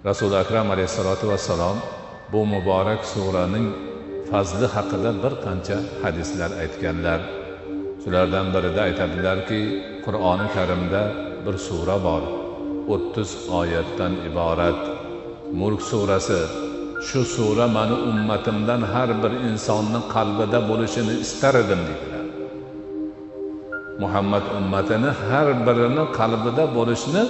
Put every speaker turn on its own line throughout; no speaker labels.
Rasuli akram alayhissalatu vassalom bu muborak suraning fazli haqida bir qancha hadislar aytganlar. Shulardan birida aytadilarki, Qur'oni Karimda bir sura bor, 30 oyatdan iborat. Mulk surasi. Shu sura meni ummatimdan har bir insonning qalbida bo'lishini istar edim dedilar. Muhammad ummatini har birini qalbida bo'lishini,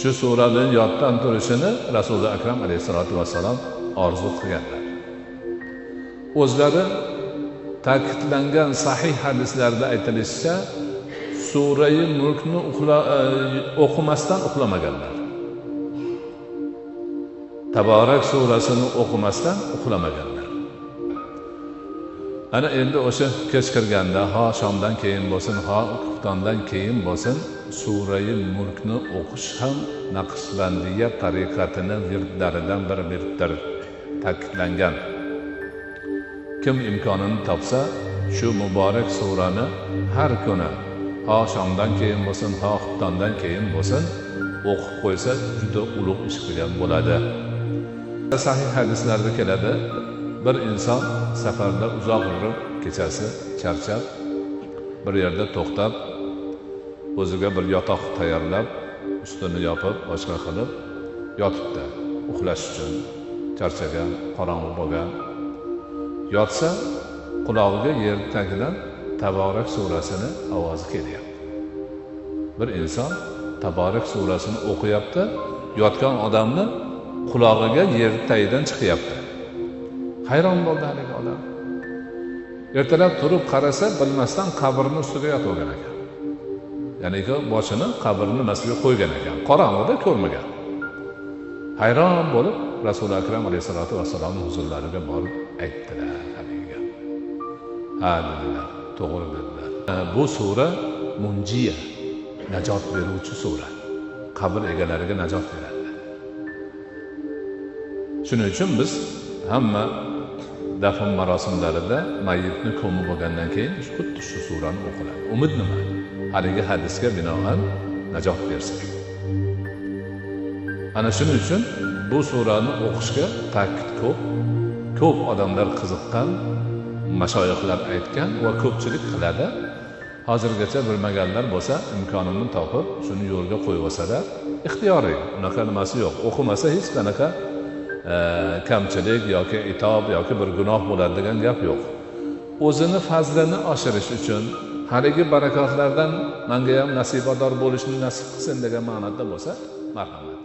shu suraning yoddan turishini Rasululloh akram alayhissalatu vassalom orzu qilganlar. O'zlari ta'kidlangan sahih hadislarda aytilishicha, surai mulkni o'qimasdan uxlamaganlar. Taborak surasini o'qimasdan uxlamaganlar. Ana endi o'sha kech kirganda, ha shomdan keyin bo'lsin, ha xuftondan keyin bo'lsin, surai mulkni o'qish ham Naqshbandiya tariqatini virdlaridan bir virddir, ta'kidlangan. Kim imkonini topsa, shu muborak surani har kuni, ha shomdan keyin bo'lsin, ha xuftondan keyin bo'lsin, o'qib qo'ysa juda ulug' ish qilgan bo'ladi. Sahih hadislarda keladi, bir inson safarda uzoq yurib, kechasi charchab, bir yerda to'xtab, o'ziga bir yotoq tayyorlab, ustini yopib, boshqa qilib yotibdi, uxlash uchun. Charchagan, qorong'u bo'lgan. Yotsa, qulog'iga yer tagidan Taborak surasini ovozi kelyapti. Bir inson Taborak surasini o'qiyapti, yotgan odamni qulog'iga yer tagidan chiqyapti. Hayron bo'ldi haligi odam. Ertalab turib qarasa, bilmasdan qabrning ustiga yotib olgan ekan. Ya'ni boshini qabrning nimasiga qo'ygan ekan. Qorong'ida ko'rmagan. Hayron bo'lib Rasul akram alayhissalatu vassalomning huzurlariga borib aytdilar haligiga. Ha dedilar, to'g'ri dedilar. Bu sura munjiya, najot beruvchi sura. Qabr egalariga najot beradi. Shuning uchun biz hamma dafn marosimlarida mayyitni ko'mib bo'lgandan keyin xuddi shu surani o'qiladi. Umid nima? Haligi hadisga binoan najot bersak. Ana shuning uchun bu surani o'qishga ta'kid ko'p odamlar qiziqqan, mashoyixlar aytgan va ko'pchilik qiladi. Hozirgacha bilmaganlar bo'lsa, imkonini topib, shuni yo'lga qo'yib olsalar, ixtiyoriy, unaqa nimasi yo'q. O'qimasa hech qanaqa kamchilik yoki itob yoki bir gunoh bo'ladi degan gap yo'q. O'zini fazlini oshirish uchun, haligi barakotlardan menga ham nasibador bo'lishni nasib qilsin degan ma'noda bo'lsa, marhamat.